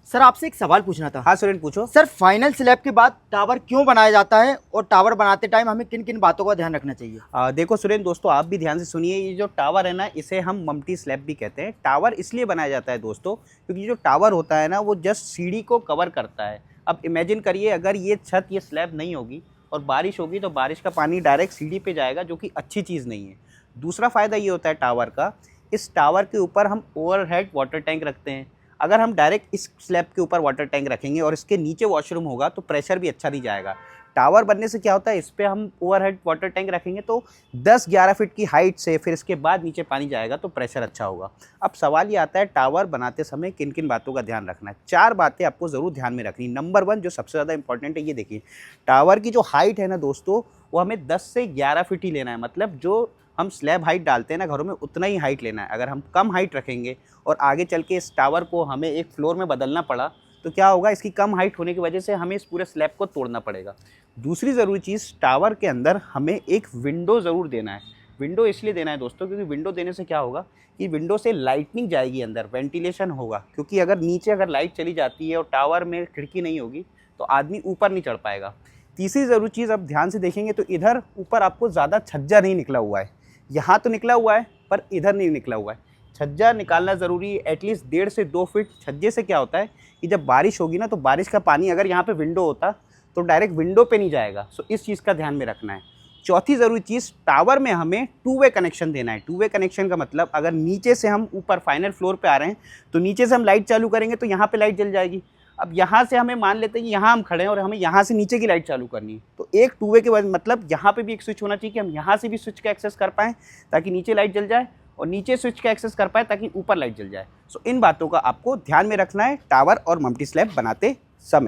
Sir आपसे एक सवाल पूछना था। हाँ सुरेन पूछो। सर फाइनल स्लैब के बाद टावर क्यों बनाया जाता है और टावर बनाते टाइम हमें किन किन बातों का ध्यान रखना चाहिए? देखो सुरेन दोस्तों, आप भी ध्यान से सुनिए। ये जो टावर है ना, इसे हम मम्टी स्लैब भी कहते हैं। टावर इसलिए बनाया जाता है दोस्तों, क्योंकि जो टावर होता है ना, वो जस्ट सीढ़ी को कवर करता है। अब इमेजिन करिए, अगर ये छत, ये स्लैब नहीं होगी और बारिश होगी, तो बारिश का पानी डायरेक्ट सीढ़ी पे जाएगा, जो कि अच्छी चीज़ नहीं है। दूसरा फ़ायदा ये होता है टावर का, इस टावर के ऊपर हम ओवरहेड वाटर टैंक रखते हैं। अगर हम डायरेक्ट इस स्लैब के ऊपर वाटर टैंक रखेंगे और इसके नीचे वॉशरूम होगा, तो प्रेशर भी अच्छा नहीं जाएगा। टावर बनने से क्या होता है, इस पे हम ओवरहेड वाटर टैंक रखेंगे तो 10-11 फीट की हाइट से फिर इसके बाद नीचे पानी जाएगा, तो प्रेशर अच्छा होगा। अब सवाल ये आता है, टावर बनाते समय किन किन बातों का ध्यान रखना है। 4 बातें आपको ज़रूर ध्यान में रखनी। नंबर 1 जो सबसे ज़्यादा इंपॉर्टेंट है, ये देखिए, टावर की जो हाइट है ना दोस्तों, वो हमें 10 से 11 फीट ही लेना है। मतलब जो हम स्लैब हाइट डालते हैं ना घरों में, उतना ही हाइट लेना है। अगर हम कम हाइट रखेंगे और आगे चल के इस टावर को हमें एक फ्लोर में बदलना पड़ा, तो क्या होगा, इसकी कम हाइट होने की वजह से हमें इस पूरे स्लैब को तोड़ना पड़ेगा। दूसरी ज़रूरी चीज़, टावर के अंदर हमें एक विंडो ज़रूर देना है। विंडो इसलिए देना है दोस्तों, क्योंकि विंडो देने से क्या होगा कि विंडो से लाइटनिंग जाएगी अंदर, वेंटिलेशन होगा। क्योंकि अगर नीचे अगर लाइट चली जाती है और टावर में खिड़की नहीं होगी, तो आदमी ऊपर नहीं चढ़ पाएगा। तीसरी ज़रूरी चीज़, अब ध्यान से देखेंगे तो इधर ऊपर आपको ज़्यादा छज्जा नहीं निकला हुआ है। यहाँ तो निकला हुआ है, पर इधर नहीं निकला हुआ है। छज्जा निकालना ज़रूरी है, एटलीस्ट 1.5 से 2 फीट। छज्जे से क्या होता है कि जब बारिश होगी ना, तो बारिश का पानी अगर यहाँ पे विंडो होता, तो डायरेक्ट विंडो पे नहीं जाएगा। सो इस चीज़ का ध्यान में रखना है। चौथी ज़रूरी चीज़, टावर में हमें 2 वे कनेक्शन देना है। 2 वे कनेक्शन का मतलब, अगर नीचे से हम ऊपर फाइनल फ्लोर पे आ रहे हैं, तो नीचे से हम लाइट चालू करेंगे तो यहाँ पे लाइट जल जाएगी। अब यहाँ से हमें मान लेते हैं कि यहाँ हम खड़े हैं और हमें यहाँ से नीचे की लाइट चालू करनी है, तो एक 2 वे के बाद मतलब यहाँ पे भी एक स्विच होना चाहिए कि हम यहाँ से भी स्विच का एक्सेस कर पाएँ, ताकि नीचे लाइट जल जाए, और नीचे स्विच का एक्सेस कर पाए ताकि ऊपर लाइट जल जाए। सो इन बातों का आपको ध्यान में रखना है टावर और मम्टी स्लैब बनाते समय।